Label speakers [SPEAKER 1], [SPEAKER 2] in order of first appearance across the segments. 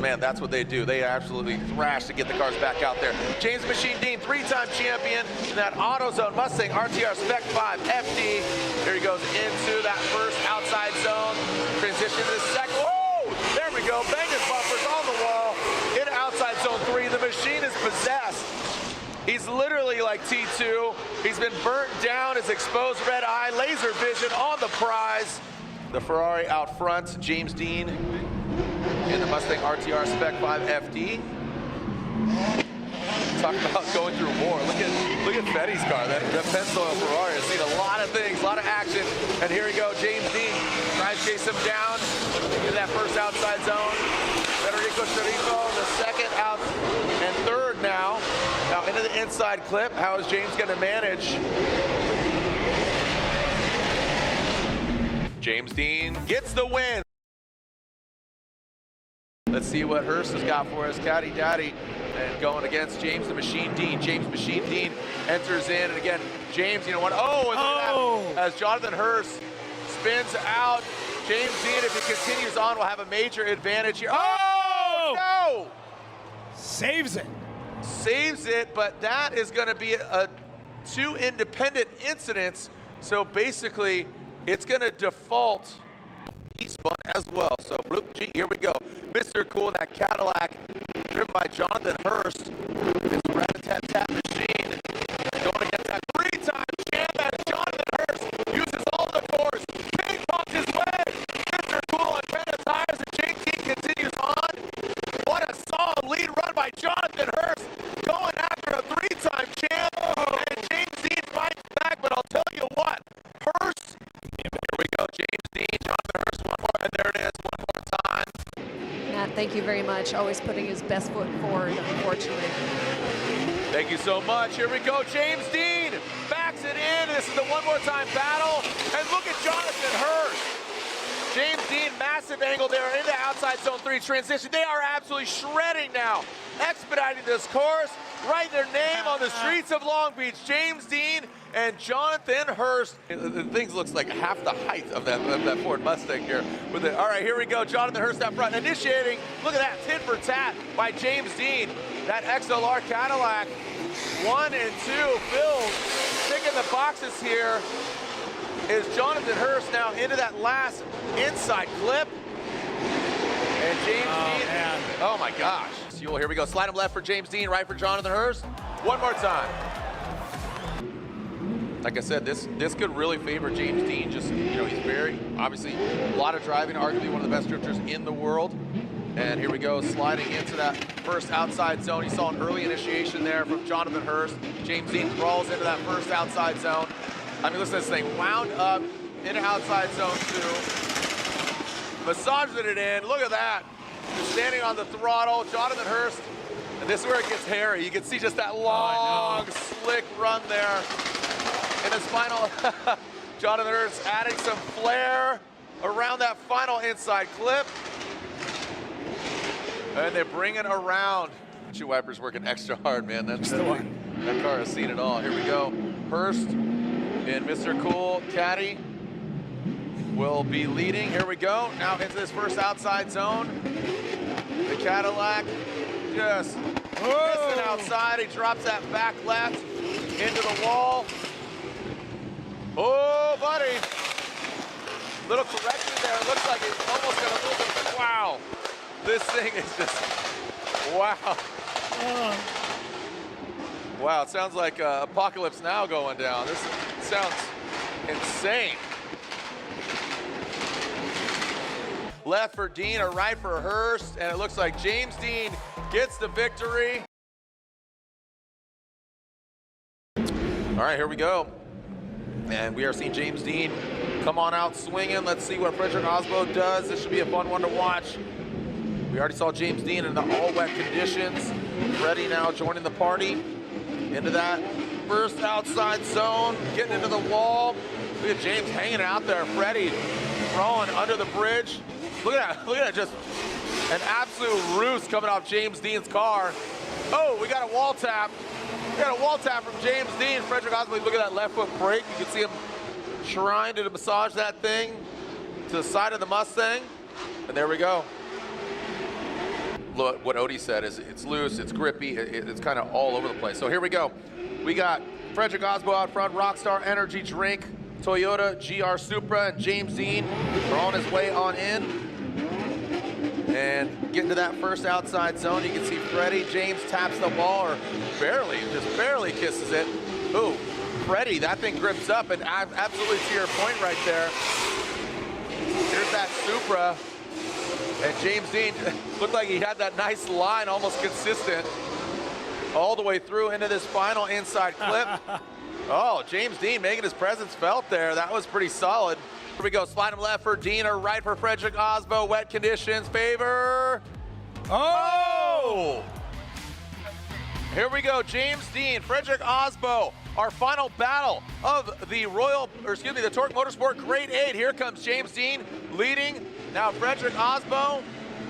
[SPEAKER 1] man, that's what they do. They absolutely thrash to get the cars back out there. James Machine Deane, 3-time champion in that AutoZone Mustang RTR Spec 5 FD. There he goes into that first outside zone. Transition to the second. Oh, there we go. Banging bumpers on the wall. In outside zone 3, the machine is possessed. He's literally like T2. He's been burnt down, his exposed red eye, laser vision on the prize. The Ferrari out front, James Deane in the Mustang RTR Spec 5 FD. Talk about going through war. Look at Fetty's car. That pencil Ferrari has seen a lot of things, a lot of action. And here we go, James Deane tries to chase him down in that first outside zone. Federico Sharifo, the second out and third now. Now into the inside clip. How is James going to manage? James Deane gets the win. Let's see what Hurst has got for us. Caddy Daddy. And going against James the Machine Deane. James Machine Deane enters in, and again, James, you know what? Oh, and look at that. As Jonathan Hurst spins out. James Deane, if he continues on, will have a major advantage here. Oh, no!
[SPEAKER 2] Saves it.
[SPEAKER 1] Saves it, but that is going to be two independent incidents. So basically, it's going to default spun as well. So here we go. Mr. Cool in that Cadillac, driven by Jonathan Hurst. It's a rat-a-tat-tat machine. Going against that 3-time champ as Jonathan Hurst uses all the force. Ping-pongs his way. Mr. Cool on Bennett tires, and James Deane continues on. What a solid lead run by Jonathan Hurst. Going after a 3-time champ. And James Deane fights back, but I'll tell you what. Hurst. Here we go, James Deane, Jonathan Hurst, one more, and there it is, one more time.
[SPEAKER 3] Matt, thank you very much. Always putting his best foot forward, unfortunately.
[SPEAKER 1] Thank you so much. Here we go, James Deane backs it in. This is the one more time battle, and look at Jonathan Hurst. James Deane, massive angle there into outside zone 3 transition. They are absolutely shredding now, expediting this course. Write their name on the streets of Long Beach. James Deane and Jonathan Hurst. The thing looks like half the height of that Ford Mustang here. All right, here we go. Jonathan Hurst up front, initiating. Look at that, tit for tat by James Deane. That XLR Cadillac, 1 and 2 filled. Ticking the boxes here is Jonathan Hurst now into that last inside clip. And James Deane, man. Oh my gosh. Here we go, slide him left for James Deane, right for Jonathan Hurst. One more time. Like I said, this could really favor James Deane. Just, you know, he's very, obviously, a lot of driving, arguably one of the best drifters in the world. And here we go, sliding into that first outside zone. You saw an early initiation there from Jonathan Hurst. James Deane crawls into that first outside zone. I mean, listen to this thing, wound up into outside zone 2. Massages it in, look at that. Just standing on the throttle, Jonathan Hurst. And this is where it gets hairy. You can see just that long, slick run there. In his final, Jonathan Hurst adding some flair around that final inside clip. And they bring it around. Two wipers working extra hard, man. That car has seen it all. Here we go. Hurst and Mr. Cool Caddy will be leading. Here we go. Now into this first outside zone. The Cadillac just missing outside. He drops that back left into the wall. Oh, buddy. Little correction there. It looks like he's almost going to lose it. Wow. This thing is just, wow. Wow, it sounds like Apocalypse Now going down. This sounds insane. Left for Deane, or right for Hurst, and it looks like James Deane gets the victory. All right, here we go. And we are seeing James Deane come on out swinging. Let's see what Fredric Aasbo does. This should be a fun one to watch. We already saw James Deane in the all-wet conditions. Freddie now joining the party into that first outside zone, getting into the wall. Look at James hanging out there. Freddie throwing under the bridge. Look at that, just an absolute roost coming off James Deane's car. Oh, we got a wall tap. We got a wall tap from James Deane. Fredric Aasbo, look at that left foot brake. You can see him trying to massage that thing to the side of the Mustang. And there we go. what Odie said is it's loose, it's grippy, it's kind of all over the place. So here we go. We got Fredric Aasbo out front, Rockstar Energy Drink, Toyota GR Supra, and James Deane are on his way on in. And getting to that first outside zone, you can see Freddie. James taps the ball, or barely, just barely kisses it. Ooh, Freddie, that thing grips up, and absolutely to your point right there. Here's that Supra, and James Deane looked like he had that nice line, almost consistent, all the way through into this final inside clip. Oh, James Deane making his presence felt there. That was pretty solid. Here we go, slide him left for Deane or right for Fredric Aasbo. Wet conditions favor. Oh! Here we go, James Deane, Fredric Aasbo. Our final battle of the the Torque Motorsport Grade 8. Here comes James Deane leading. Now Fredric Aasbo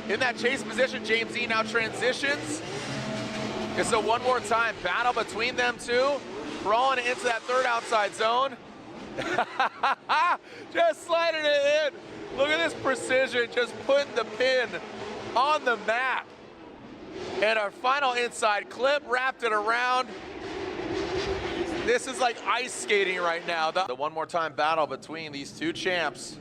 [SPEAKER 1] in that chase position. James Deane now transitions. It's a one more time battle between them two. Crawling into that third outside zone. Just sliding it in. Look at this precision, just putting the pin on the map. And our final inside clip, wrapped it around. This is like ice skating right now. The one more time battle between these two champs.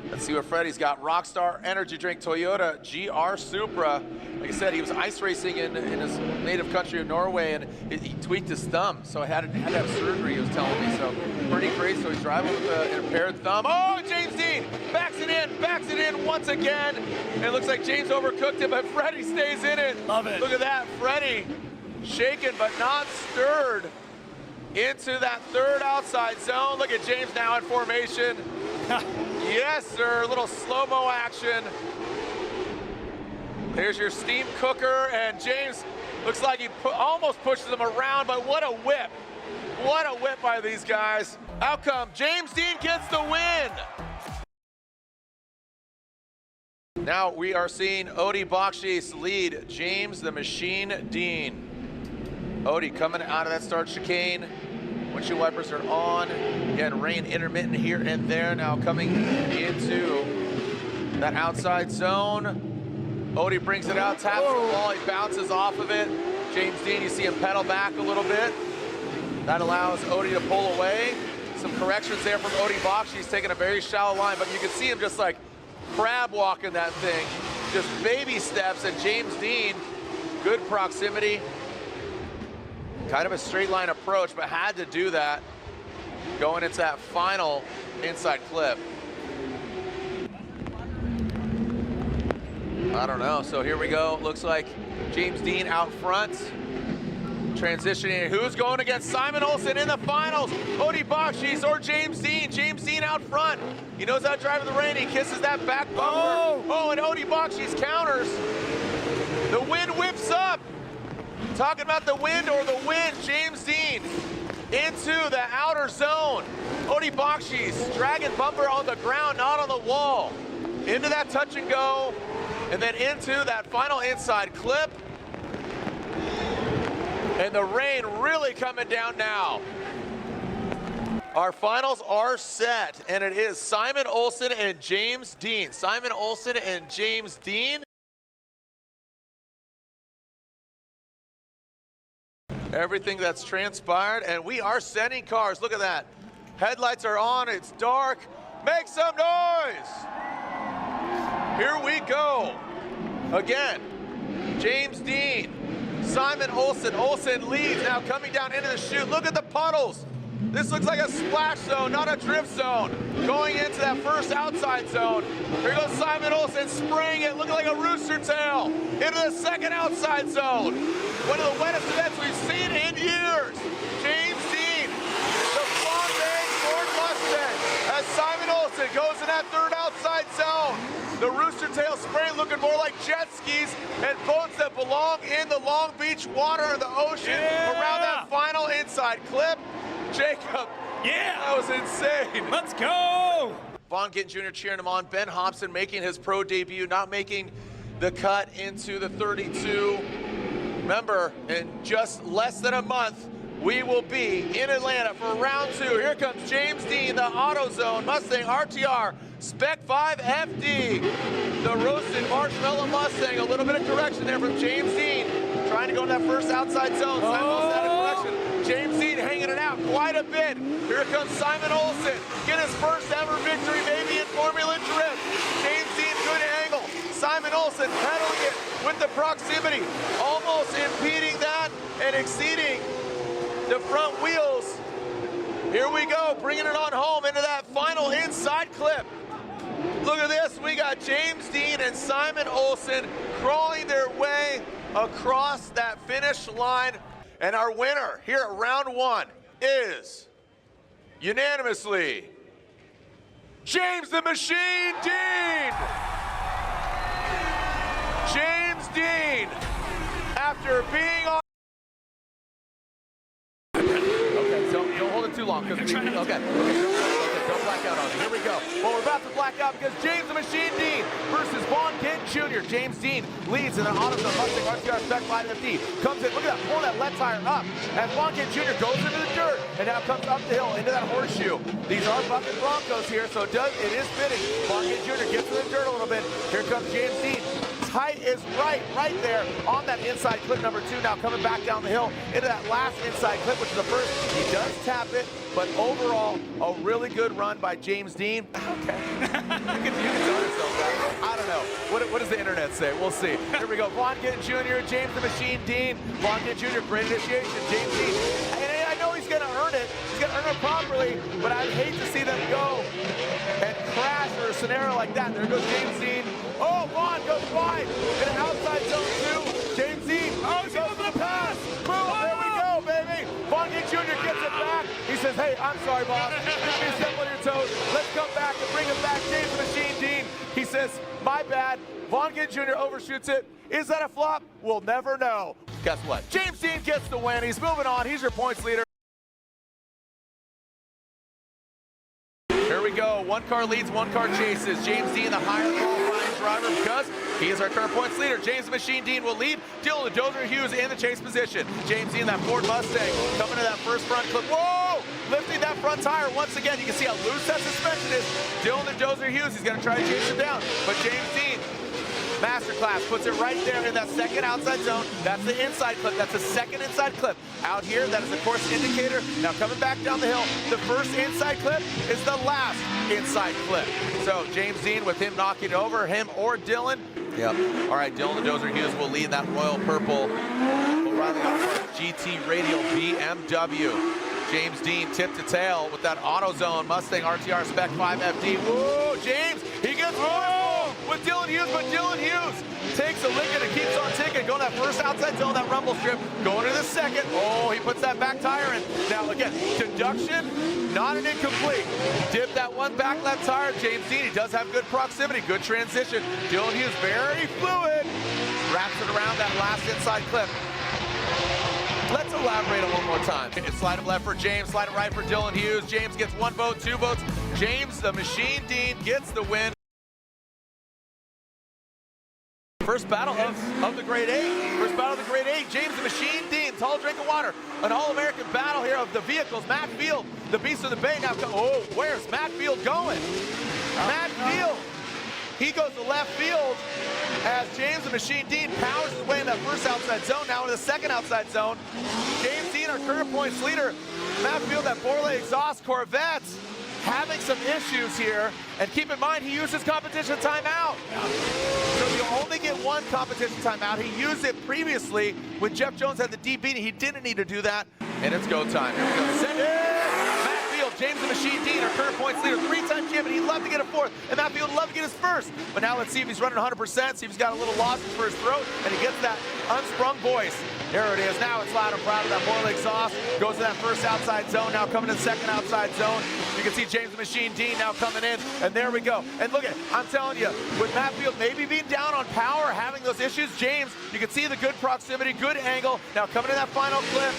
[SPEAKER 1] Let's see what Freddie's got. Rockstar Energy Drink, Toyota GR Supra. Like I said, he was ice racing in his native country of Norway, and he tweaked his thumb, so he had to have surgery, he was telling me. So pretty crazy. So he's driving with an impaired thumb. Oh, James Deane backs it in once again. And it looks like James overcooked it, but Freddie stays in it.
[SPEAKER 2] Love it.
[SPEAKER 1] Look at that, Freddie shaken but not stirred into that third outside zone. Look at James now in formation. Yes, sir, a little slow-mo action. There's your steam cooker, and James looks like he almost pushes him around, but what a whip. What a whip by these guys. Outcome, James Deane gets the win. Now we are seeing Aurimas Bakchis lead James the Machine Deane. Odie coming out of that start chicane. Windshield wipers are on. Again, rain intermittent here and there. Now coming into that outside zone. Odie brings it out, taps the ball, he bounces off of it. James Deane, you see him pedal back a little bit. That allows Odie to pull away. Some corrections there from Aurimas Bakchis, taking a very shallow line, but you can see him just like crab walking that thing. Just baby steps, and James Deane, good proximity. Kind of a straight line approach, but had to do that going into that final inside clip. I don't know, so here we go. Looks like James Deane out front. Transitioning, who's going against Simon Olsen in the finals? Aurimas Bakchis or James Deane? James Deane out front. He knows how to drive in the rain. He kisses that back bumper. Oh, and Aurimas Bakchis counters. The wind whips up. Talking about the wind or the wind, James Deane into the outer zone. Aurimas Bakchis dragging bumper on the ground, not on the wall. Into that touch and go, and then into that final inside clip. And the rain really coming down now. Our finals are set, and it is Simon Olsen and James Deane. Simon Olsen and James Deane. Everything that's transpired, and we are sending cars. Look at that. Headlights are on, it's dark. Make some noise! Here we go. Again, James Deane, Simon Olsen. Olsen leads, now coming down into the chute. Look at the puddles. This looks like a splash zone, not a drift zone. Going into that first outside zone. Here goes Simon Olsen spraying it, looking like a rooster tail. Into the second outside zone. One of the wettest events we've seen in years. James Deane, the Flambe Ford Mustang, as Simon Olsen goes in that third outside zone. The rooster tail spray looking more like jet skis and boats that belong in the Long Beach water or the ocean around that final inside clip. Jacob, that was insane.
[SPEAKER 2] Let's go.
[SPEAKER 1] Vaughn Gittin Jr. cheering him on. Ben Hobson making his pro debut, not making the cut into the 32. Remember, in just less than a month, we will be in Atlanta for round 2. Here comes James Deane, the AutoZone Mustang RTR Spec 5 FD. the roasted marshmallow Mustang. A little bit of correction there from James Deane. Trying to go to that first outside zone. Simon Olsen out of correction. James Deane hanging it out quite a bit. Here comes Simon Olsen. Get his first ever victory, maybe in Formula Drift. James Deane, good angle. Simon Olsen pedaling it with the proximity. Almost impeding that and exceeding the front wheels. Here we go, bringing it on home into that final inside clip. Look at this, we got James Deane and Simon Olsen crawling their way across that finish line. And our winner here at round one is unanimously James the Machine Deane. James Deane, after being on. Okay, so you don't hold it too long. Okay, don't black out on it. Here we go. Well, we're about to black out because James the Machine Deane versus Vaughn Gittin Jr. James Deane leads in an AutoZone Mustang RTR Spec 5FD. Comes in, look at that, pulling that left tire up. As Vaughn Gittin Jr. goes into the dirt and now comes up the hill into that horseshoe. These are bucket Broncos here, so it is fitting. Vaughn Gittin Jr. gets in the dirt a little bit. Here comes James Deane. Height is right there on that inside clip number 2. Now coming back down the hill into that last inside clip, which is the first. He does tap it, but overall, a really good run by James Deane. Okay. you can tell yourself that. I don't know. What does the internet say? We'll see. Here we go. Vaughn Gittin Jr., James the Machine Deane. Vaughn Gittin Jr., great initiation. James Deane. And I know he's going to earn it. He's going to earn it properly, but I'd hate to see them go and crash or a scenario like that. There goes James Deane. Oh, Vaughn goes wide in an outside zone 2. James Deane goes for the pass. Boom, there we go, baby. Vaughn Gittin Jr. gets it back. He says, hey, I'm sorry, boss. Just be step on your toes. Let's come back and bring it back. James the Machine Deane. He says, my bad. Vaughn Gittin Jr. overshoots it. Is that a flop? We'll never know. Guess what? James Deane gets the win. He's moving on. He's your points leader. Here we go. One car leads, one car chases. James Deane, the higher qualifying driver, because he is our current points leader. James the Machine Deane will lead. Dylan Hughes in the chase position. James Deane, that Ford Mustang, coming to that first front clip. Whoa! Lifting that front tire once again. You can see how loose that suspension is. Dylan Hughes, he's going to try to chase him down. But James Deane, masterclass, puts it right there in that second outside zone. That's the inside clip. That's the second inside clip. Out here, that is the course indicator. Now coming back down the hill, the first inside clip is the last inside clip. So James Deane with him knocking over, him or Dylan. Yep. All right, Dylan Hughes will lead that royal purple O'Reilly GT Radial BMW. James Deane tip to tail with that AutoZone Mustang RTR Spec 5FD. Whoa, James, he gets with Dylan Hughes, but Dylan Hughes takes a lick and it keeps on ticking. Going that first outside zone, that rumble strip. Going to the second. Oh, he puts that back tire in. Now again, deduction, not an incomplete. Dip that one back left tire. James Deane, he does have good proximity, good transition. Dylan Hughes, very fluid. Wraps it around that last inside clip. Let's elaborate it one more time. It's slide it left for James, slide it right for Dylan Hughes. James gets 1 vote, 2 votes. James the Machine Deane gets the win. First battle of the Grade 8. First battle of the Grade 8. James the Machine Deane, tall drink of water. An All-American battle here of the vehicles. Matt Field, the Beast of the Bay. Now, oh, where's Matt Field going? Matt Field. He goes to left field as James the Machine Deane powers his way in that first outside zone. Now in the second outside zone. James Deane, our current points leader. Matt Field, that Borley exhaust Corvette, having some issues here. And keep in mind, he used his competition timeout. So you only get one competition timeout. He used it previously when Jeff Jones had the deep beating. He didn't need to do that. And it's go time. Here we go. Send it! James the Machine Deane, our current points leader, 3-time champion. He'd love to get a 4th, and Matt Field would love to get his 1st. But now let's see if he's running 100%, see if he's got a little lozenge for his throat, and he gets that unsprung voice. There it is. Now it's loud and proud of that Borley exhaust. Goes to that first outside zone, now coming to the second outside zone. You can see James the Machine Deane now coming in, and there we go. And look at, I'm telling you, with Matt Field maybe being down on power, having those issues, James, you can see the good proximity, good angle. Now coming to that final clip.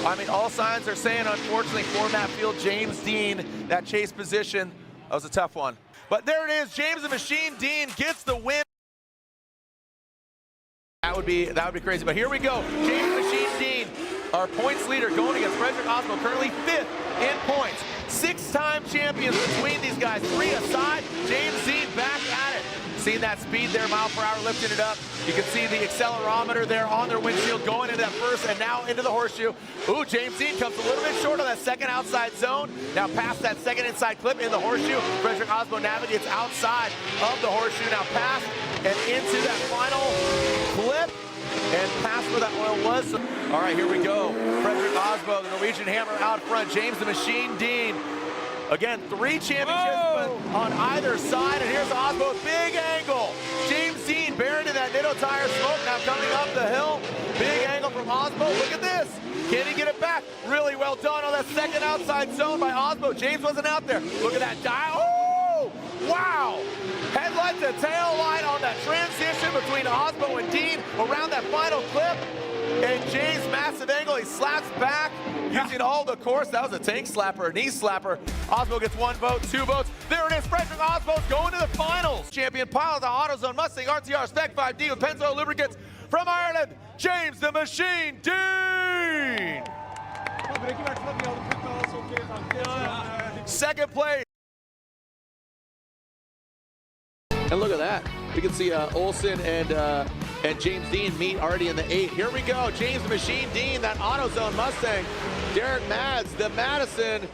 [SPEAKER 1] I mean, all signs are saying, unfortunately, for Matt Field, James Deane, that chase position, that was a tough one. But there it is, James the Machine Deane gets the win. That would be crazy, but here we go. James the Machine Deane, our points leader, going against Fredric Aasbo, currently 5th in points. 6-time champions between these guys, 3 aside. James Deane back at it. Seeing that speed there, mile per hour, lifting it up. You can see the accelerometer there on their windshield going into that first and now into the horseshoe. Ooh, James Deane comes a little bit short of that second outside zone. Now past that second inside clip in the horseshoe. Fredric Aasbo navigates outside of the horseshoe. Now past and into that final clip and past where that oil was. All right, here we go. Fredric Aasbo, the Norwegian Hammer out front. James the Machine Deane. Again, 3 championships on either side, and here's Aasbo, big angle. James Deane buried in that Nitto tire smoke, now coming up the hill. Big angle from Aasbo, look at this. Can he get it back? Really well done on that second outside zone by Aasbo. James wasn't out there. Look at that dial. Oh, wow. Headlight to tail light on that transition between Aasbo and Deane around that final clip. And James, massive angle, he slaps back using all the course. That was a tank slapper, a knee slapper. Aasbo gets 1 vote, 2 votes. There it is, Fredric Aasbo's going to the finals. Champion pilot, the AutoZone Mustang RTR Spec 5D with Pennzoil lubricants from Ireland, James the Machine Deane. Second place. And look at that. We can see Olsen and James Deane meet already in the 8. Here we go. James the Machine Deane, that AutoZone Mustang. Derek Mads, the Madison,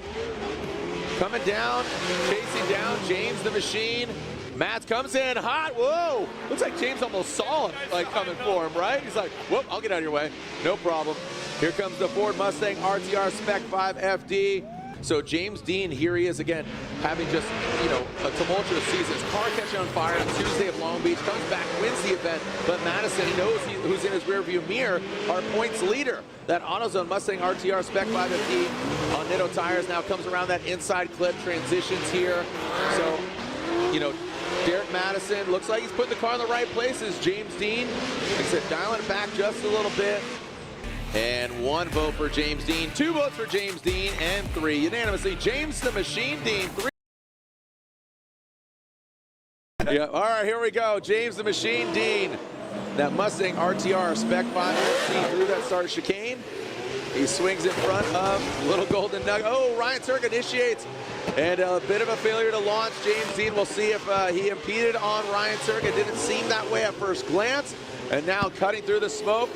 [SPEAKER 1] coming down, chasing down James the Machine. Mads comes in hot. Whoa. Looks like James almost saw it like coming for him, right? He's like, whoop, I'll get out of your way. No problem. Here comes the Ford Mustang RTR Spec 5 FD. So James Deane, here he is again, having just, you know, a tumultuous season. His car catching on fire on Tuesday at Long Beach, comes back, wins the event, but Madison knows who's in his rearview mirror, our points leader. That AutoZone Mustang RTR Spec 550 on Nitto tires now comes around that inside clip, transitions here. So, you know, Derek Madison looks like he's putting the car in the right places. James Deane, like I said, dialing it back just a little bit. And 1 vote for James Deane, 2 votes for James Deane, and 3 unanimously. James the Machine Deane, 3. Yeah, all right, here we go. James the Machine Deane. That Mustang RTR Spec 5 through that start chicane. He swings in front of Little Golden Nugget. Oh, Ryan Tuerck initiates. And a bit of a failure to launch. James Deane, we'll see if he impeded on Ryan Tuerck. It didn't seem that way at first glance. And now cutting through the smoke.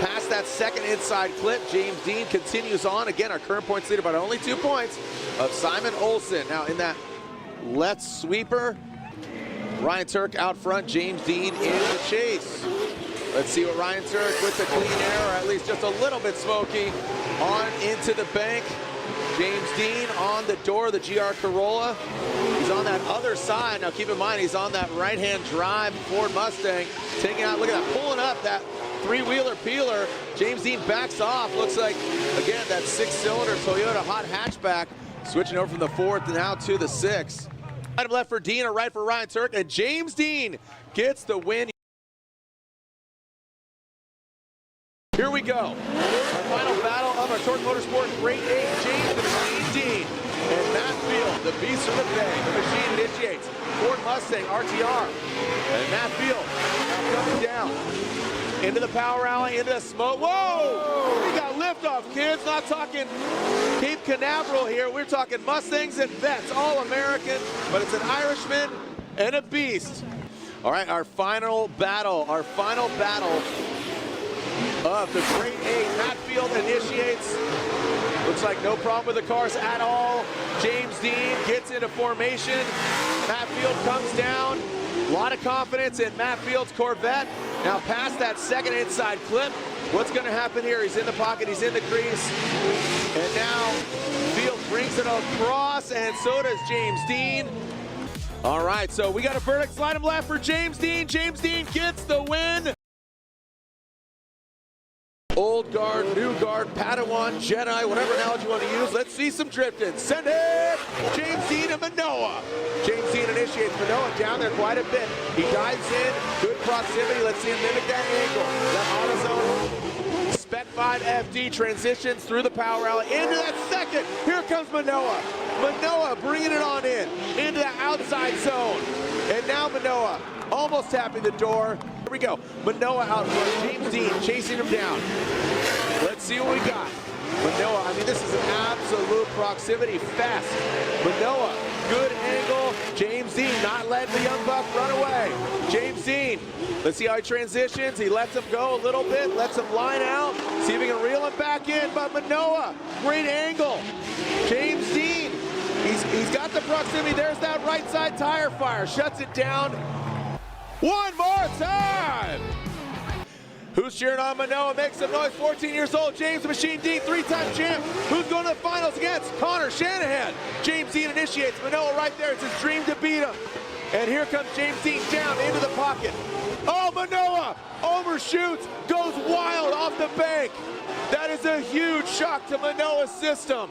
[SPEAKER 1] Past that second inside clip, James Deane continues on. Again, our current points leader, but only 2 points of Simon Olsen. Now in that left sweeper, Ryan Tuerck out front, James Deane in the chase. Let's see what Ryan Tuerck with the clean air, or at least just a little bit smoky, on into the bank. James Deane on the door of the GR Corolla. He's on that other side. Now keep in mind, he's on that right-hand drive Ford Mustang. Taking out, look at that, pulling up that 3-wheeler peeler. James Deane backs off. Looks like, again, that 6-cylinder Toyota hot hatchback. Switching over from the 4th now to the 6th. Item left for Deane, or right for Ryan Tuerck, and James Deane gets the win. Here we go. Our final battle of our Torque Motorsport Grade 8, James the Machine Deane. And Matt Field, the beast from the bay. The machine initiates. Ford Mustang RTR. And Matt Field coming down. Into the power alley, into the smoke. Whoa! We got liftoff, kids. Not talking Cape Canaveral here. We're talking Mustangs and Vets, all American. But it's an Irishman and a beast. All right, our final battle of the Grade 8. Matt Field initiates. Looks like no problem with the cars at all. James Deane gets into formation. Matt Field comes down. A lot of confidence in Matt Field's Corvette. Now past that second inside clip. What's going to happen here? He's in the pocket. He's in the crease. And now Field brings it across, and so does James Deane. All right, so we got a verdict. Slide him left for James Deane. James Deane gets the win. Old guard, new guard, Padawan, Jedi, whatever analogy you want to use. Let's see some drifting. Send it! James Deane and Minowa. James Deane initiates Minowa down there quite a bit. He dives in, good proximity. Let's see him mimic that angle. That AutoZone Spec 5 FD transitions through the power alley into that second. Here comes Minowa. Minowa bringing it on into the outside zone. And now Minowa almost tapping the door. Here we go. Minowa out front. James Deane chasing him down. Let's see what we got. Minowa, I mean, this is an absolute proximity fest. Minowa, good angle. James Deane not letting the young buck run away. James Deane, let's see how he transitions. He lets him go a little bit, lets him line out, see if he can reel him back in, but Minowa, great angle. James Deane, he's got the proximity. There's that right side tire fire, shuts it down. One more time. Who's cheering on Minowa? Makes some noise. 14 years old, James the Machine Deane, three-time champ. Who's going to the finals against Connor Shanahan? James Deane initiates. Minowa right there. It's his dream to beat him. And here comes James Deane down into the pocket. Oh, Minowa overshoots, goes wild off the bank. That is a huge shock to Minowa's system.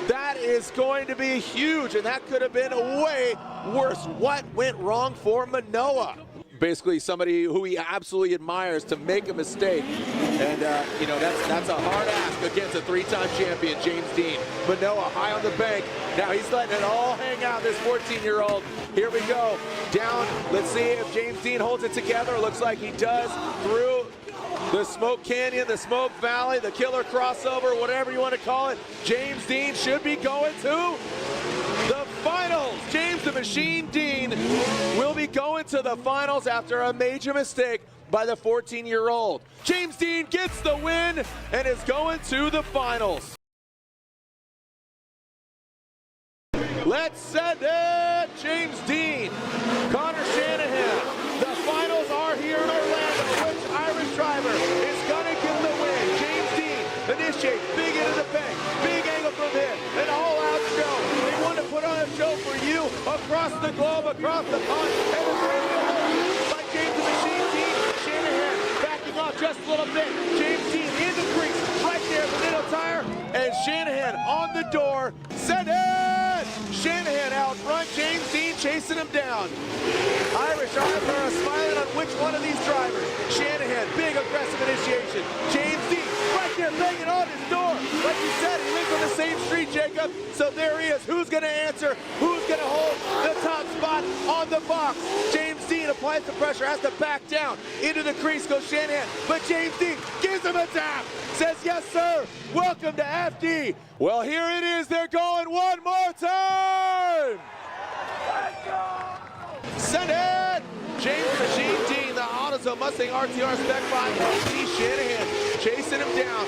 [SPEAKER 1] That is going to be huge, and that could have been way worse. What went wrong for Minowa? Basically somebody who he absolutely admires to make a mistake. And, you know, that's a hard ask against a three-time champion, James Deane. Minowa high on the bank. Now he's letting it all hang out, this 14-year-old. Here we go. Down. Let's see if James Deane holds it together. Looks like he does through the Smoke Canyon, the Smoke Valley, the killer crossover, whatever you want to call it. James Deane should be going to the finals. James the Machine Deane will be going to the finals after a major mistake by the 14-year-old. James Deane gets the win and is going to the finals. Let's send it, James Deane, Connor Shanahan. The finals are here in Orlando. Which Irish driver is gonna get the win? James Deane initiates, big into the bank, big angle from him, an all-out show. They want to put on a show for you across the globe, across the pond, and it's ready to hold by James the Machine Deane. Shanahan backing off just a little bit. James Deane in the crease, right there, the middle tire, and Shanahan on the door. Send it! Shanahan out front, James Deane chasing him down. Irish are smiling on which one of these drivers. Shanahan, big aggressive initiation. James Deane right there banging on his door. Like you said, he lives on the same street, Jacob. So there he is. Who's going to answer? Who's going to hold the top spot on the box? James Deane applies the pressure, has to back down. Into the crease goes Shanahan. But James Deane gives him a tap. Says, yes, sir. Welcome to FD. Well, here it is. They're going one more time. Send it! James Machine Deane, the AutoZone Mustang RTR Spec 5 LT. Shanahan chasing him down.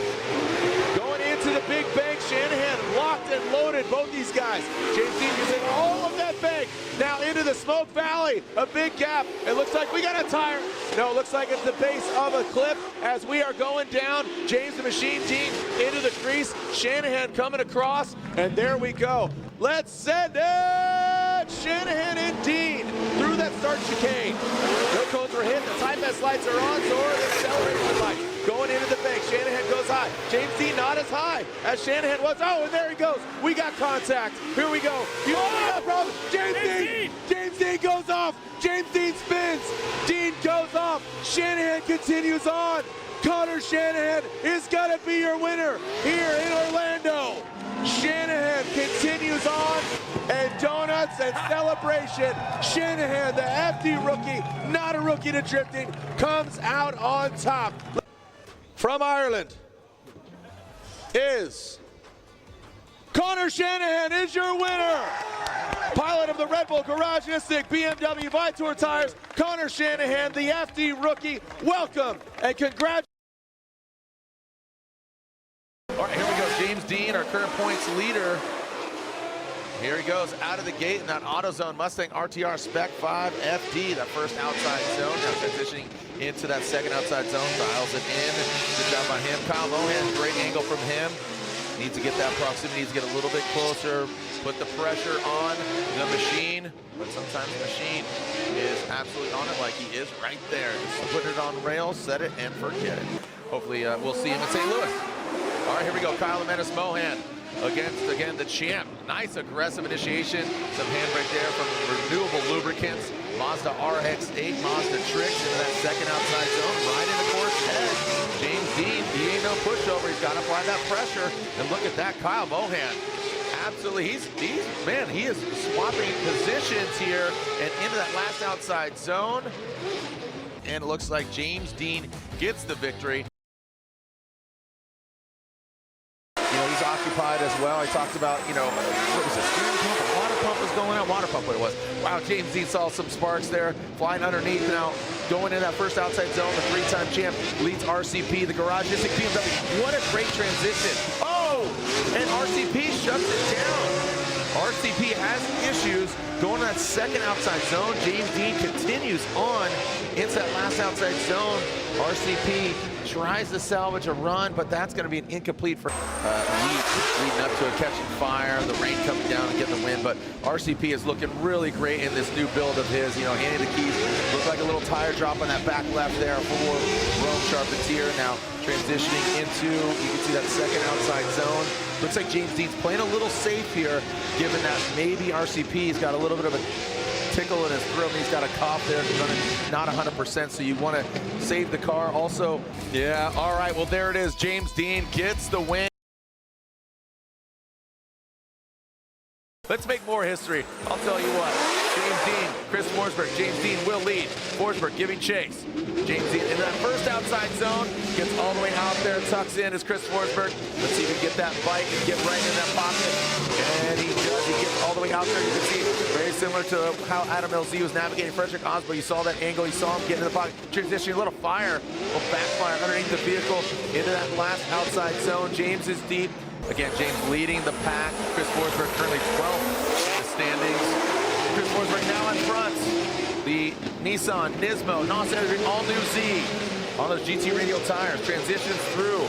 [SPEAKER 1] Going into the big bank. Shanahan locked and loaded, both these guys. James Deane using all of that bank. Now into the Smoke Valley. A big gap. It looks like we got a tire. No, it looks like it's the base of a cliff as we are going down. James the Machine Deane into the crease. Shanahan coming across, and there we go. Let's send it! Shanahan and Deane through that start chicane. No cones were hit. The time best lights are on, so are the acceleration lights. Going into the bank. Shanahan goes high. James Deane not as high as Shanahan was. Oh, and there he goes. We got contact. Here we go. You know we got problems. James Deane! James Deane goes off. James Deane spins. Deane goes off. Shanahan continues on. Connor Shanahan is gonna be your winner here in Orlando. Shanahan continues on, and donuts and celebration. Shanahan, the FD rookie, not a rookie to drifting, comes out on top. From Ireland is Connor Shanahan is your winner. Pilot of the Red Bull Garage Instinct BMW Vitour tires, Connor Shanahan, the FD rookie. Welcome and congratulations. All right, here we go. James Deane, our current points leader. Here he goes out of the gate in that AutoZone Mustang RTR Spec 5 FD, that first outside zone. Now transitioning into that second outside zone, dials it in. Good job by him. Kyle Mohan, great angle from him. Needs to get that proximity, needs to get a little bit closer, put the pressure on the machine. But sometimes the machine is absolutely on it like he is right there. Just put it on rails, set it, and forget it. Hopefully we'll see him in St. Louis. All right, here we go. Kyle Menace Mohan against, again, the champ. Nice aggressive initiation. Some handbrake there from Renewable Lubricants. Mazda RX-8, Mazda Tricks into that second outside zone. Right into course head. James Deane, he ain't no pushover. He's got to apply that pressure. And look at that, Kyle Mohan. Absolutely, man, he is swapping positions here and into that last outside zone. And it looks like James Deane gets the victory. well. I talked about, you know, what was it, steering pump or water pump was going on? Water pump, what it was. Wow, James Deane saw some sparks there, flying underneath now, going in that first outside zone. The three-time champ leads RCP, the garage is BMW. What a great transition. Oh, and RCP shuts it down. RCP has issues going to that second outside zone. James Deane continues on into that last outside zone. RCP tries to salvage a run, but that's going to be an incomplete for leading up to a catching fire, the rain coming down and getting the wind. But RCP is looking really great in this new build of his. You know, handing the keys, looked like a little tire drop on that back left there for Rome Charpentier. Now transitioning into, you can see that second outside zone. Looks like James Deane's playing a little safe here, given that maybe RCP's got a little bit of a tickle in his throat, and he's got a cough there, not 100%, so you want to save the car. Also, yeah, all right, well, there it is. James Deane gets the win. Let's make more history. I'll tell you what. James Deane, Chris Forsberg. James Deane will lead. Forsberg giving chase. James Deane in that first outside zone, gets all the way out there, tucks in as Chris Forsberg. Let's see if he can get that bite and get right in that pocket. And he does. He gets all the way out there. You can see very similar to how Adam LZ was navigating Fredric Aasbo. You saw that angle. You saw him get in the pocket. Transitioning, a little fire, a little backfire underneath the vehicle into that last outside zone. James is deep. Again, James leading the pack. Chris Forsberg currently 12th in the standings. Chris Forsberg now in front. The Nissan Nismo NOS Energy all-new Z on those GT radial tires. Transitions through.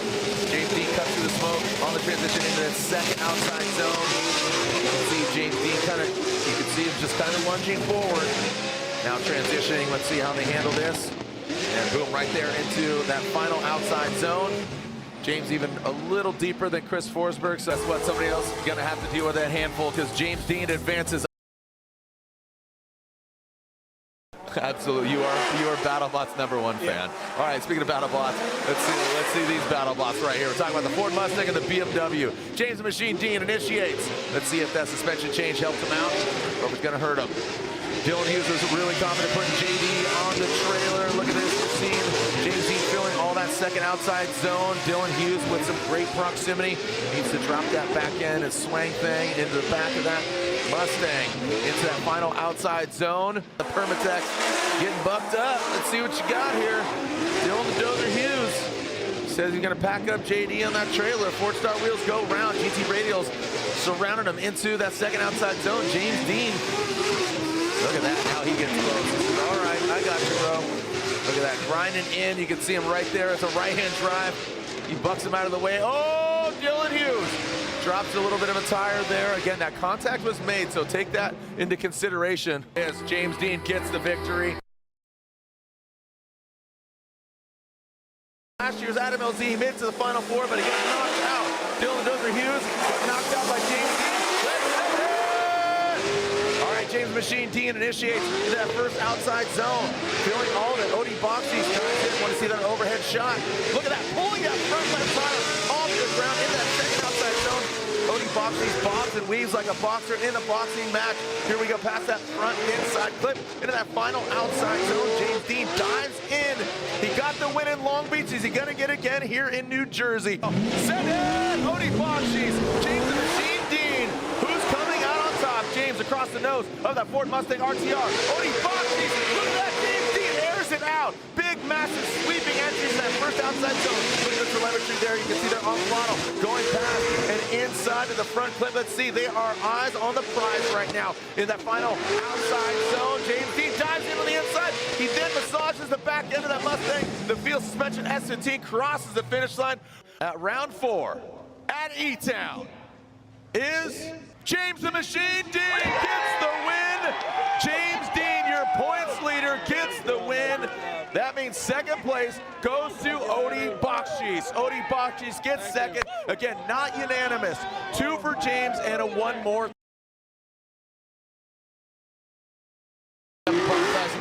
[SPEAKER 1] James Deane cuts through the smoke on the transition into that second outside zone. You can see James Deane you can see him just kind of lunging forward. Now transitioning, let's see how they handle this. And boom, right there into that final outside zone. James even a little deeper than Chris Forsberg, so that's what somebody else is going to have to deal with that handful, because James Deane advances. Absolutely, you are BattleBots #1 fan. All right, speaking of BattleBots, let's see these BattleBots right here. We're talking about the Ford Mustang and the BMW. James the Machine Deane initiates. Let's see if that suspension change helps him out, or if it's going to hurt him. Dylan Hughes was really confident putting JD on the trailer. Look at this, we're seeing James Deane filling all that second outside zone. Dylan Hughes with some great proximity. Needs to drop that back end and swing thing into the back of that Mustang. Into that final outside zone. The Permatex getting bucked up. Let's see what you got here. Dylan the Dozer Hughes says he's gonna pack up JD on that trailer. 4-star wheels go round. GT radials surrounding him into that second outside zone. James Deane. Look at that, now he gets close. All right, I got you, bro. Look at that, grinding in. You can see him right there. It's a right-hand drive. He bucks him out of the way. Oh, Dylan Hughes drops a little bit of a tire there. Again, that contact was made, so take that into consideration as James Deane gets the victory. Last year's Adam LZ, he made it to the Final Four, but he got knocked out. Dylan Dozer Hughes got knocked out by James Deane. James Machine Deane initiates into that first outside zone. Feeling all that. Aasbo-Bakchis comes in. Want to see that overhead shot. Look at that. Pulling that front left tire off the ground into that second outside zone. Aasbo-Bakchis bobs and weaves like a boxer in a boxing match. Here we go past that front inside clip into that final outside zone. James Deane dives in. He got the win in Long Beach. Is he going to get it again here in New Jersey? Set it! Aasbo-Bakchis. James the Machine Deane. Who's coming out on top? James across the nose of that Ford Mustang RTR. Aasbo-Bakchis, look at that, James Deane airs it out. Big, massive, sweeping entry to that first outside zone. Look at the telemetry there. You can see they're on throttle, going past and inside to the front clip. Let's see, they are eyes on the prize right now in that final outside zone. James Deane dives in on the inside. He then massages the back end of that Mustang. The field suspension S15 crosses the finish line. At round 4 at E-Town is James the Machine Deane gets the win. James Deane, your points leader, gets the win. That means second place goes to Aasbo-Bakchis. Aasbo-Bakchis gets second. Again, not unanimous. 2 for James and a 1 more.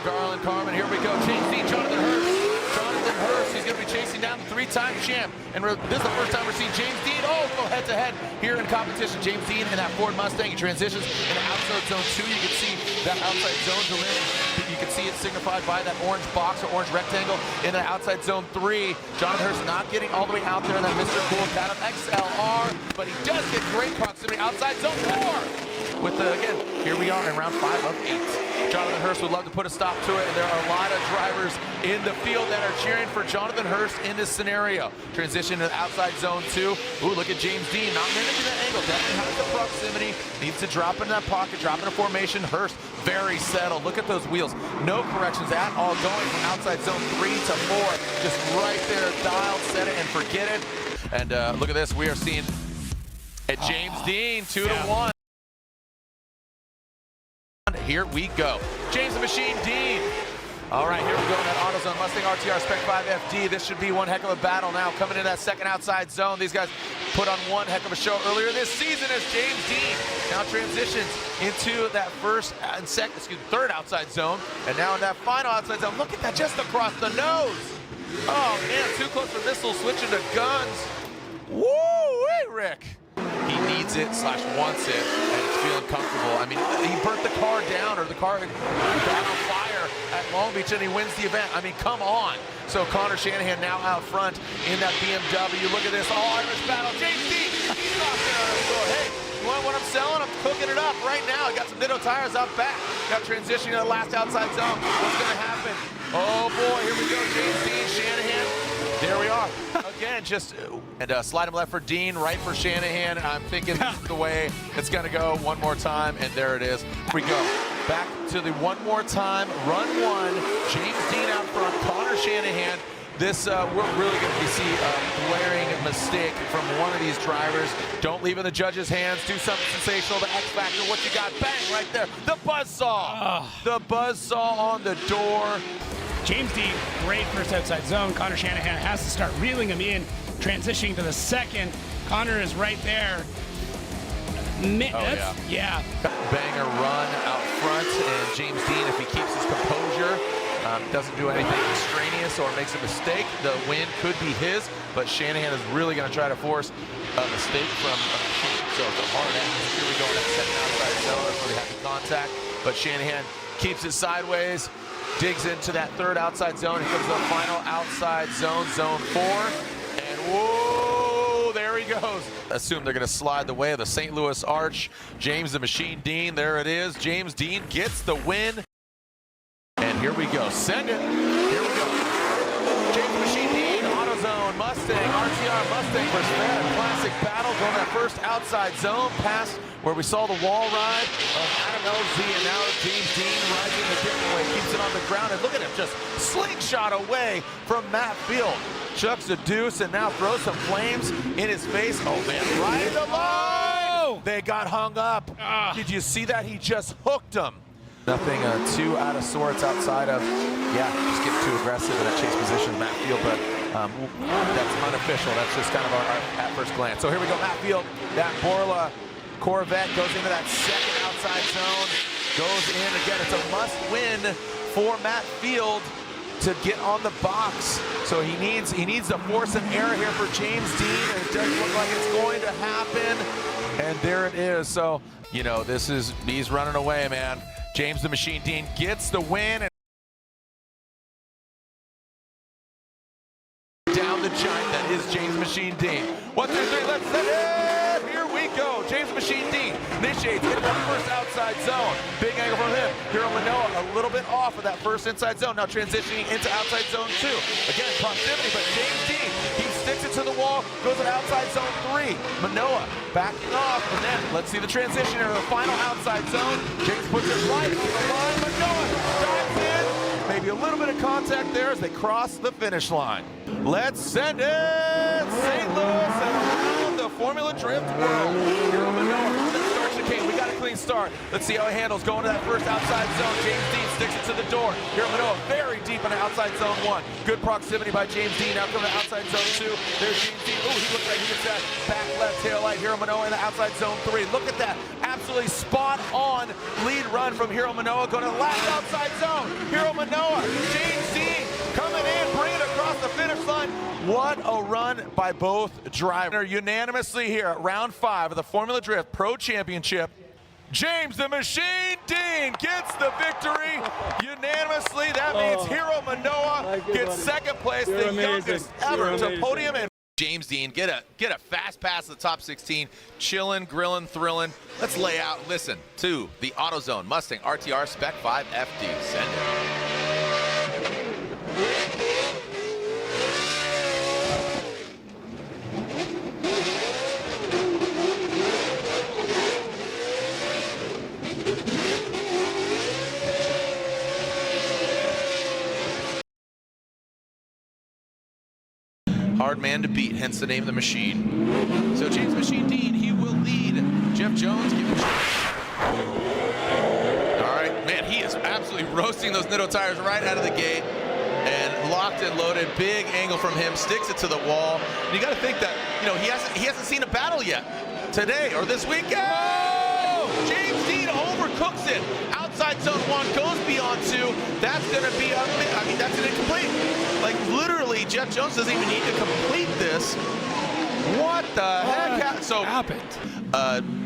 [SPEAKER 1] Garland, Carmen, here we go. James Deane, Jonathan Hurst. Jonathan Hurst, he's going to be chasing down the 3-time champ. And this is the first time we're seeing James Deane go head-to-head here in competition. James Deane in that Ford Mustang. He transitions into outside zone 2. You can see that outside zone delay. You can see it signified by that orange box or orange rectangle in the outside zone 3. Jonathan Hurst not getting all the way out there in that Mr. Cool Adam XLR, but he does get great proximity outside zone 4. With the, again, here we are in round 5 of 8. Jonathan Hurst would love to put a stop to it, and there are a lot of drivers in the field that are cheering for Jonathan Hurst in this scenario. Transition to the outside zone 2. Ooh, look at James Deane, not managing that angle, definitely has the proximity, needs to drop in that pocket, drop in a formation. Hurst, very settled. Look at those wheels, no corrections at all, going from outside zone 3 to 4, just right there, dialed, set it, and forget it. And look at this, we are seeing at James Deane, 2-1. Here we go. James the Machine Deane. All right, here we go in that AutoZone Mustang RTR Spec 5 FD. This should be one heck of a battle now. Coming in that second outside zone. These guys put on one heck of a show earlier this season as James Deane now transitions into that first and third outside zone. And now in that final outside zone, look at that, just across the nose. Oh man, too close for missile, switching to guns. Woo-wee, Rick. He needs it / wants it, and it's feeling comfortable. I mean, he burnt the car down, or the car got on fire at Long Beach, and he wins the event. I mean, come on. So Connor Shanahan now out front in that BMW. Look at this all-Irish battle. James Deane, he's not there on the door. Hey, you want what I'm selling? I'm cooking it up right now. I got some Ditto tires out back. Got transitioning to the last outside zone. What's going to happen? Oh boy, here we go. James Deane, Shanahan. There we are. Again, just slide him left for Deane, right for Shanahan. I'm thinking this is the way it's going to go one more time, and there it is. Here we go. Back to the one more time. Run 1. James Deane out front. Connor Shanahan. This, we're really going to see a glaring mistake from one of these drivers. Don't leave it in the judge's hands. Do something sensational. The X Factor, what you got? Bang, right there. The buzzsaw. The buzzsaw on the door.
[SPEAKER 2] James Deane, great first outside zone. Connor Shanahan has to start reeling him in, transitioning to the second. Connor is right there. Yeah.
[SPEAKER 1] Banger run out front, and James Deane, if he keeps his composure, doesn't do anything extraneous or makes a mistake, the win could be his, but Shanahan is really going to try to force a mistake from a machine. So it's a hard atmosphere. Here we go in that second outside zone. That's really happy contact, but Shanahan keeps it sideways. Digs into that third outside zone. Here comes the final outside zone, zone 4. And whoa, there he goes. Assume they're going to slide the way of the St. Louis Arch. James the Machine Deane, there it is. James Deane gets the win. And here we go. Send it. Here we go. James the Machine Deane, AutoZone, Mustang, RTR Mustang versus Fred. Classic battle going that first outside zone past where we saw the wall ride of Adam LZ, and now James Deane rising a different way, keeps it on the ground, and look at him just slingshot away from Matt Field. Chucks a deuce and now throws some flames in his face. Oh man, right in the line! They got hung up. Did you see that? He just hooked him. Nothing too out of sorts outside of, just getting too aggressive in that chase position, Matt Field, but that's unofficial. That's just kind of our at first glance. So here we go, Matt Field, that Borla Corvette goes into that second outside zone, goes in again. It's a must win for Matt Field to get on the box. So he needs to force an error here for James Deane, and it doesn't look like it's going to happen. And there it is. So, you know, he's running away, man. James the Machine Deane gets the win. Down the giant, that is James Machine Deane. 1, 2, 3, let's set it! Here we go. James Machine Deane initiates into the first outside zone. Big angle from him. Hiroya Minowa a little bit off of that first inside zone. Now transitioning into outside zone 2. Again, proximity, but James Deane, he sticks it to the wall, goes to outside zone 3. Minowa backing off, and then let's see the transition into the final outside zone. James puts it right on the line. Minowa dives in. Maybe a little bit of contact there as they cross the finish line. Let's send it! St. Louis and around the Formula Drift world. Hiroya Minowa, starts the king. We got a clean start. Let's see how he handles going to that first outside zone. James Deane sticks it to the door. Hiroya Minowa very deep in the outside zone 1. Good proximity by James Deane. Now coming to outside zone 2. There's James Deane. Oh, he looks like he gets that back left tail light. Hiroya Minowa in the outside zone 3. Look at that. Absolutely spot on lead run from Hiroya Minowa. Going to the last outside zone. Hiroya Minowa. James Deane coming in, bringing it across the finish line. What a run by both drivers. Unanimously here at round 5 of the Formula Drift Pro Championship. James the Machine Deane gets the victory unanimously. That means Hiroya Minowa gets second place, the youngest ever to podium. And James Deane get a fast pass to the top 16, chilling, grilling, thrilling. Let's lay out, listen to the AutoZone Mustang RTR Spec 5 FD. Send it. Hard man to beat, hence the name of the machine. So James Machine Deane, he will lead. Jeff Jones, give it. All right, man, he is absolutely roasting those Nitto tires right out of the gate. And locked and loaded, big angle from him, sticks it to the wall. And you got to think that, you know, he hasn't seen a battle yet today or this weekend. Oh! James Deane overcooks it. Outside zone 1 goes beyond 2. That's going to be that's an incomplete. Like literally, Jeff Jones doesn't even need to complete this. What the heck? So
[SPEAKER 2] happened?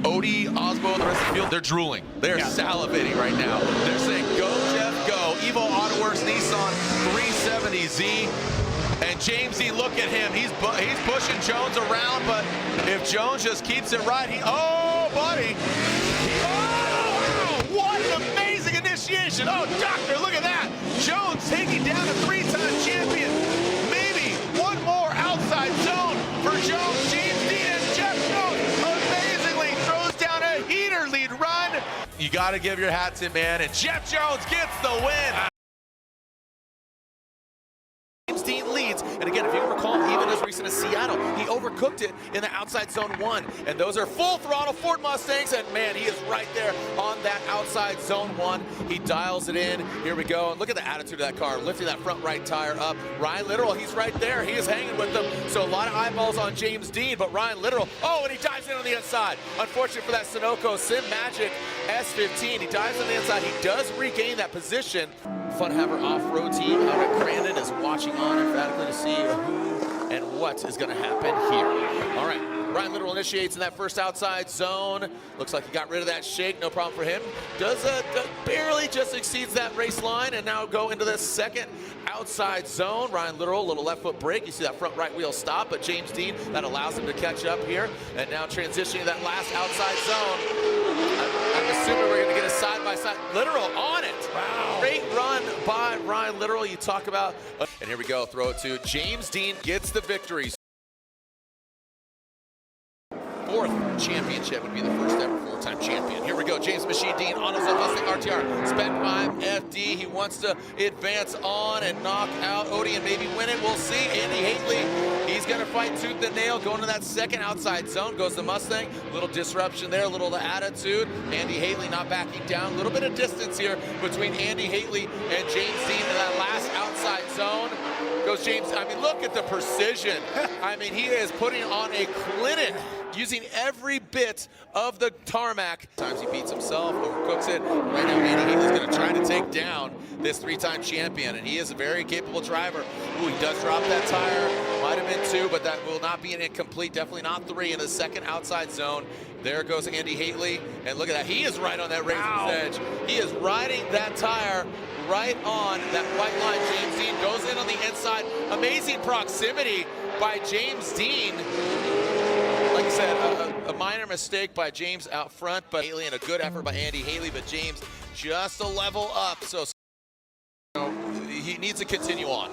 [SPEAKER 1] Odie, Aasbo, and the rest of the field, they're drooling. They're salivating right now. They're saying, go Jeff, go. Evo AutoWorks Nissan 370Z. And James Deane, look at him. He's pushing Jones around, but if Jones just keeps it right, oh, buddy. Oh, what an amazing initiation. Oh, doctor, look at that. Jones taking down a 3-time champion. Maybe one more outside zone for Jones. James Deane and Jeff Jones amazingly throws down a heater lead run. You got to give your hat to, man, and Jeff Jones gets the win. James Deane leads, and again, if you recall, even as recent as Seattle, he overcooked it in the outside zone 1, and those are full throttle Ford Mustangs, and man, he is right there on that outside zone 1. He dials it in. Here we go, and look at the attitude of that car, lifting that front right tire up. Ryan Litteral, he's right there. He is hanging with them, so a lot of eyeballs on James Deane, but Ryan Litteral, oh, and he dives in on the inside. Unfortunate for that Sunoco Sim Magic S15. He dives on the inside. He does regain that position. Fun Haver off-road team out at Crandon is watching on emphatically to see who and what is going to happen here. All right, Ryan Litteral initiates in that first outside zone. Looks like he got rid of that shake, no problem for him. Does barely just exceeds that race line and now go into the second outside zone. Ryan Litteral, little left foot brake. You see that front right wheel stop, but James Deane, that allows him to catch up here. And now transitioning that last outside zone. I'm assuming we're going to get a side-by-side. Litteral on it. Wow. Great run by Ryan Litteral. You talk about, and here we go, throw it to James Deane, gets the victory. Fourth championship would be the first ever full-time champion. Here we go, James Machine Deane, AutoZone Mustang RTR, Spec 5 FD. He wants to advance on and knock out Odie and maybe win it. We'll see. Andy Haley, he's going to fight tooth and nail, going to that second outside zone. Goes the Mustang. Little disruption there, a little of the attitude. Andy Haley not backing down. A little bit of distance here between Andy Haley and James Deane in that last outside zone. Goes James. I mean, look at the precision. I mean, he is putting on a clinic, using every bit of the tarmac. Times he beats himself, overcooks it. Right now, Andy Haley's going to try to take down this 3-time champion, and he is a very capable driver. Ooh, he does drop that tire. Might have been 2, but that will not be an incomplete. Definitely not 3 in the second outside zone. There goes Andy Haley, and look at that. He is right on that razor's edge. He is riding that tire right on that white line. James Deane goes in on the inside. Amazing proximity by James Deane. Like I said, a minor mistake by James out front, but Haley, and a good effort by Andy Haley, but James just a level up. So he needs to continue on.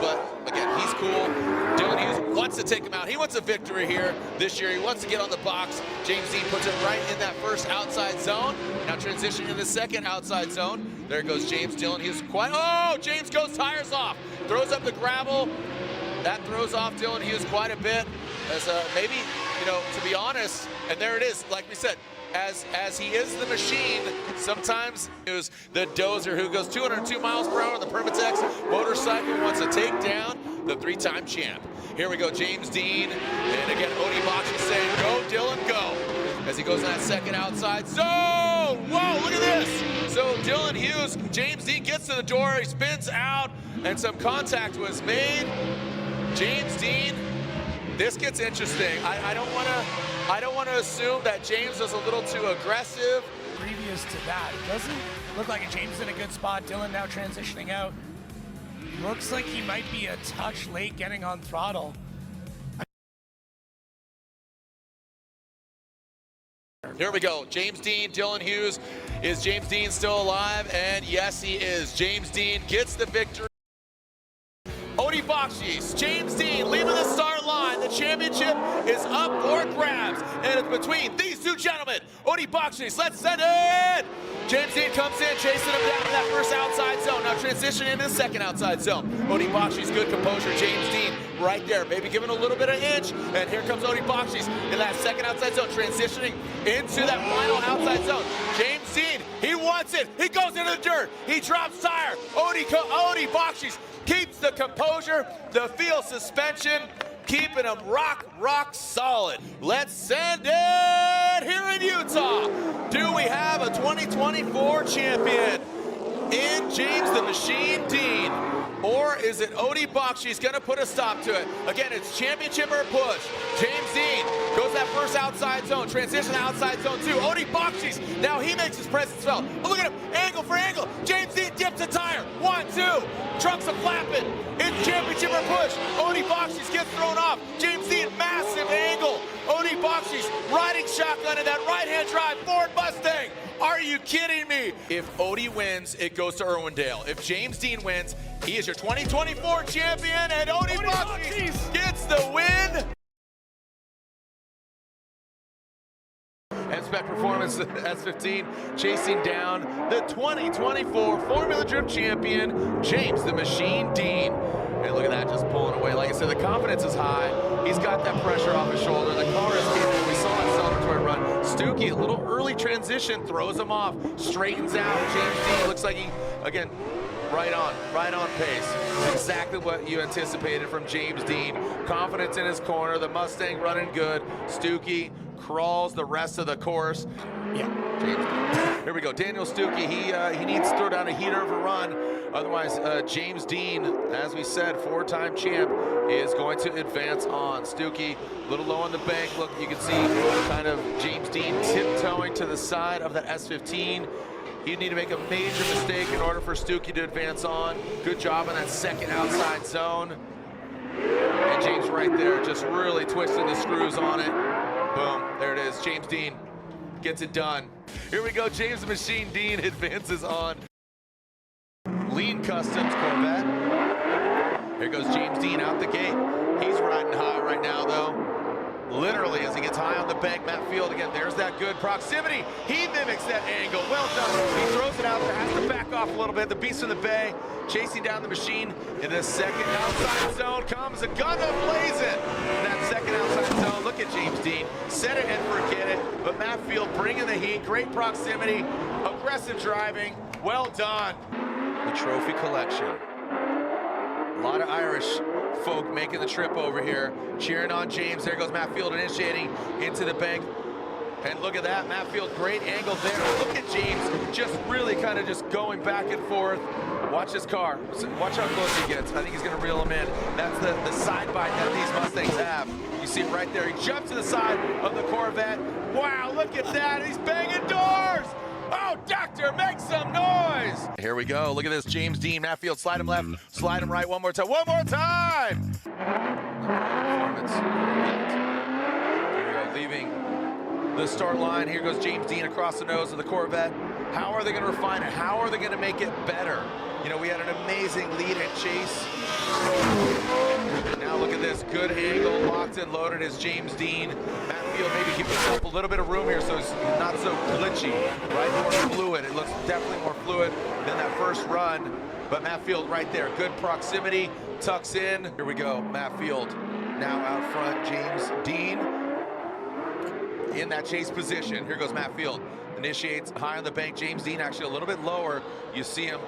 [SPEAKER 1] But again, he's cool. Dylan Hughes wants to take him out. He wants a victory here this year. He wants to get on the box. James Deane puts it right in that first outside zone. Now transitioning to the second outside zone. There goes James. Dylan Hughes oh, James goes tires off. Throws up the gravel. That throws off Dylan Hughes quite a bit. As maybe, you know, to be honest, and there it is, like we said, as he is the machine, sometimes is the dozer who goes 202 miles per hour on the Permatex motorcycle, wants to take down the 3-time champ. Here we go, James Deane, and again, Odie Bakchis saying, go Dylan, go, as he goes in that second outside zone. Whoa, look at this. So Dylan Hughes, James Deane gets to the door, he spins out, and some contact was made. James Deane, this gets interesting. I don't want to I don't want to assume that James was a little too aggressive.
[SPEAKER 2] Previous to that, it doesn't look like James is in a good spot. Dylan now transitioning out. Looks like he might be a touch late getting on throttle.
[SPEAKER 1] Here we go. James Deane, Dylan Hughes. Is James Deane still alive? And yes, he is. James Deane gets the victory. Bakchis, James Deane leaving the start line. The championship is up for grabs. And it's between these two gentlemen. Bakchis, let's send it! James Deane comes in, chasing him down in that first outside zone. Now transition into the second outside zone. Bakchis, good composure. James Deane right there, maybe giving a little bit of inch. And here comes Bakchis in that second outside zone, transitioning into that final outside zone. James Deane, he wants it. He goes into the dirt. He drops tire. Bakchis keeps the composure, the field suspension, keeping him rock solid. Let's send it here in Utah. Do we have a 2024 champion in James the Machine Deane? Or is it Bakchis gonna put a stop to it? Again, it's championship or push. James Deane goes that first outside zone, transition outside zone 2. Bakchis, now he makes his presence felt. Oh, look at him, angle for angle. James Deane dips a tire, 1, 2. Trunks are flapping. It's championship or push. Bakchis gets thrown off. James Deane, massive angle. Bakchis riding shotgun in that right-hand drive Ford Mustang. Are you kidding me? If Odie wins, it goes to Irwindale. If James Deane wins, he is your 2024 champion, and Bakchis gets the win. Spec Performance S15 chasing down the 2024 Formula Drift champion, James the Machine Deane. And look at that, just pulling away. Like I said, the confidence is high. He's got that pressure off his shoulder. The car is capable. We saw that celebratory run. Stuke, a little early transition, throws him off, straightens out. James Deane looks like he, again, right on pace. It's exactly what you anticipated from James Deane. Confidence in his corner, the Mustang running good. Stuke crawls the rest of the course. Yeah, James. Here we go. Daniel Stuke, he needs to throw down a heater of a run. Otherwise, James Deane, as we said, 4-time champ, is going to advance on. Stuke, a little low on the bank. Look, you can see kind of James Deane tiptoeing to the side of that S15. He'd need to make a major mistake in order for Stuke to advance on. Good job on that second outside zone. And James right there, just really twisting the screws on it. Boom, there it is. James Deane gets it done. Here we go, James the Machine Deane advances on. Lean Customs Corvette. Here goes James Deane out the gate. He's riding high right now, though. Literally, as he gets high on the bank, Matt Field, again, there's that good proximity. He mimics that angle. Well done. He throws it out there, has to back off a little bit. The Beast in the Bay, chasing down the machine. In the second outside zone comes a gun blazing. In that second outside zone, look at James Deane. Set it and forget it. But Matt Field bringing the heat. Great proximity, aggressive driving. Well done. The trophy collection. A lot of Irish folk making the trip over here, cheering on James. There goes Matt Field initiating into the bank. And look at that, Matt Field, great angle there. Look at James just really kind of just going back and forth. Watch his car. Watch how close he gets. I think he's going to reel him in. That's the side bite that these Mustangs have. You see it right there. He jumps to the side of the Corvette. Wow, look at that. He's banging doors. Oh, doctor, make some noise! Here we go. Look at this. James Deane, Matt Field, slide him left, slide him right. One more time. One more time! Performance. Here we go. Leaving the start line. Here goes James Deane across the nose of the Corvette. How are they going to refine it? How are they going to make it better? You know, we had an amazing lead and chase. Now look at this. Good angle, locked and loaded is James Deane. Matt Field maybe keep himself a little bit of room here so it's not so glitchy, right? More fluid. It looks definitely more fluid than that first run. But Matt Field right there. Good proximity, tucks in. Here we go, Matt Field. Now out front, James Deane in that chase position. Here goes Matt Field. Initiates high on the bank. James Deane actually a little bit lower. You see him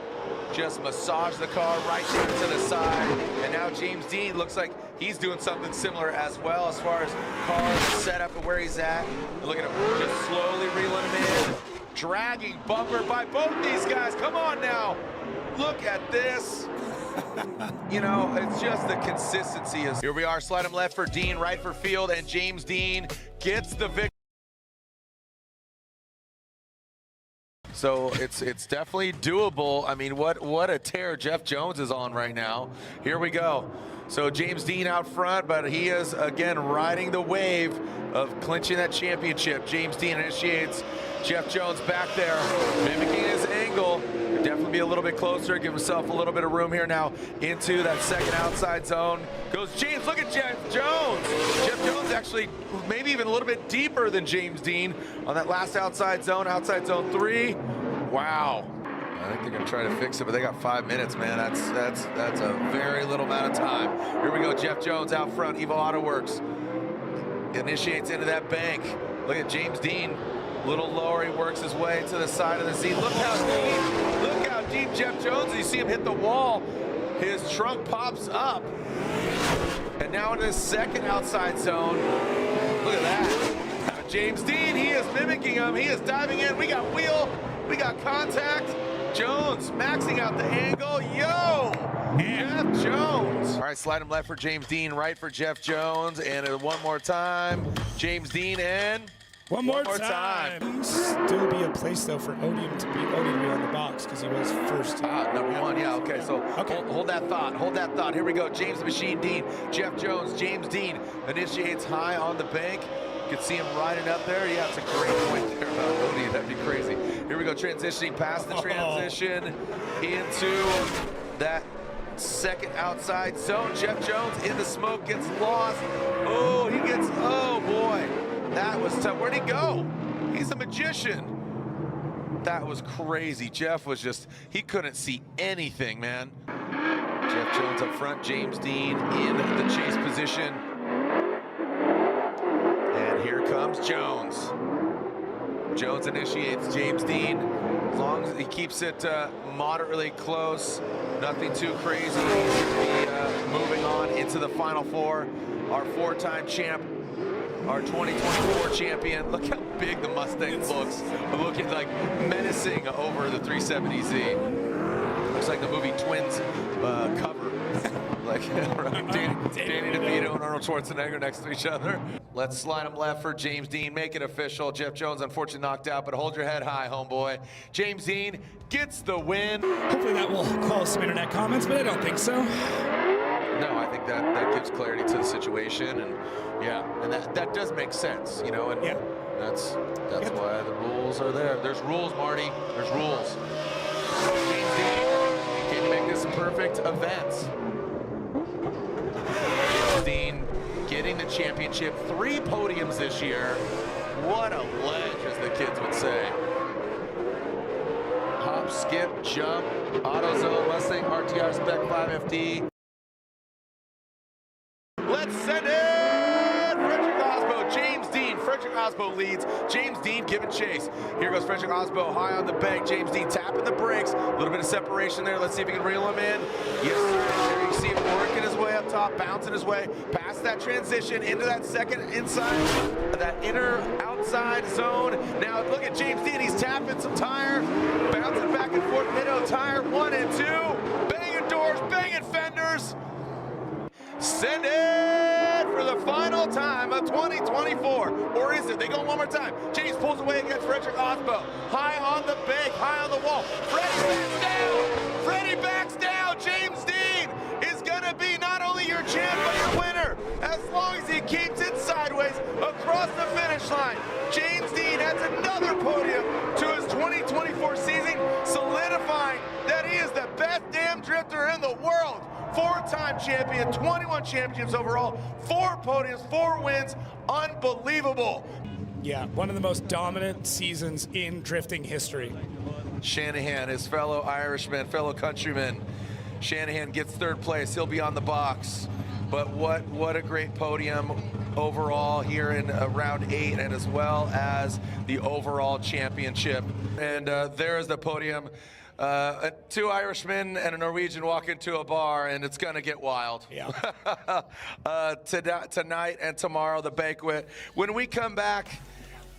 [SPEAKER 1] just massage the car right there to the side. And now James Deane looks like he's doing something similar as well as far as car setup and where he's at. And look at him just slowly reeling him in. Dragging bumper by both these guys. Come on now. Look at this. You know, it's just the consistency. Here we are, slide him left for Deane, right for Field, and James Deane gets the victory. So it's definitely doable. I mean, what a tear Jeff Jones is on right now. Here we go. So James Deane out front, but he is again riding the wave of clinching that championship. James Deane initiates. Jeff Jones back there, mimicking his angle. Definitely be a little bit closer, give himself a little bit of room here now into that second outside zone. Goes James, look at Jeff Jones. Jeff Jones actually maybe even a little bit deeper than James Deane on that last outside zone 3. Wow. I think they're gonna try to fix it, but they got 5 minutes, man. That's a very little amount of time. Here we go, Jeff Jones out front, Evo Auto Works. Initiates into that bank. Look at James Deane. Little lower, he works his way to the side of the Z. Look how deep Jeff Jones is. You see him hit the wall. His trunk pops up. And now in his second outside zone. Look at that. James Deane, he is mimicking him. He is diving in. We got wheel, we got contact. Jones maxing out the angle. Yo! Jeff Jones. All right, slide him left for James Deane, right for Jeff Jones. And one more time, James Deane and
[SPEAKER 2] One more time. Still be a place though for Odium to be on the box because he was first.
[SPEAKER 1] Number one, yeah, okay. So hold that thought. Here we go. James the Machine Deane, Jeff Jones, James Deane initiates high on the bank. You can see him riding up there. Yeah, it's a great point there about Odium. That'd be crazy. Here we go, transitioning past the transition into that second outside zone. Jeff Jones in the smoke gets lost. Oh, he gets, oh boy. That was tough. Where'd he go? He's a magician. That was crazy. Jeff was just, he couldn't see anything, man. Jeff Jones up front, James Deane in the chase position. And here comes Jones. Jones initiates James Deane. As long as he keeps it moderately close, nothing too crazy. He's going to be moving on into the Final Four. Our 4-time champ, our 2024 champion. Look how big the Mustang looks. Looking like menacing over the 370Z. Looks like the movie Twins cover. Like Danny DeVito and Arnold Schwarzenegger next to each other. Let's slide him left for James Deane. Make it official. Jeff Jones unfortunately knocked out, but hold your head high, homeboy. James Deane gets the win.
[SPEAKER 2] Hopefully that will quell some internet comments, but I don't think so.
[SPEAKER 1] No, I think that gives clarity to the situation, and yeah, and that does make sense, you know, and
[SPEAKER 2] yeah,
[SPEAKER 1] that's why the rules are there. There's rules, Marty. There's rules. James Deane, can you make this a perfect event? James Deane getting the championship, 3 podiums this year. What a ledge, as the kids would say. Hop, skip, jump, AutoZone, Mustang, RTR, Spec 5FD. Let's send it! Fredric Aasbo, James Deane. Fredric Aasbo leads. James Deane giving chase. Here goes Fredric Aasbo high on the bank. James Deane tapping the brakes. A little bit of separation there. Let's see if he can reel him in. Yes, sir. There you see him working his way up top, bouncing his way past that transition into that second inside, that inner outside zone. Now look at James Deane. He's tapping some tire, bouncing back and forth. Minnow tire 1 and 2. Banging doors, banging fenders. Send it for the final time of 2024. Or is it? They go one more time. James pulls away against Fredric Aasbo. High on the bank, high on the wall. Freddie backs down. Freddie backs down. James Deane is going to be not only your champ, but your winner. As long as he keeps it sideways across the finish line. James Deane adds another podium to his 2024 season, solidifying that he is the best damn drifter in the world. 4-time champion, 21 championships overall, 4 podiums, 4 wins, unbelievable.
[SPEAKER 2] Yeah, one of the most dominant seasons in drifting history.
[SPEAKER 1] Shanahan, his fellow Irishman, fellow countryman. Shanahan gets 3rd place, he'll be on the box. But what a great podium overall here in round 8, and as well as the overall championship. And there's the podium. 2 Irishmen and a Norwegian walk into a bar, and it's gonna get wild.
[SPEAKER 2] Yeah.
[SPEAKER 1] Tonight and tomorrow, the banquet. When we come back,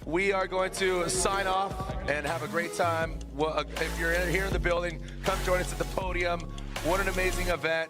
[SPEAKER 1] we are going to sign off and have a great time. Well, if you're here in the building, come join us at the podium What an amazing event.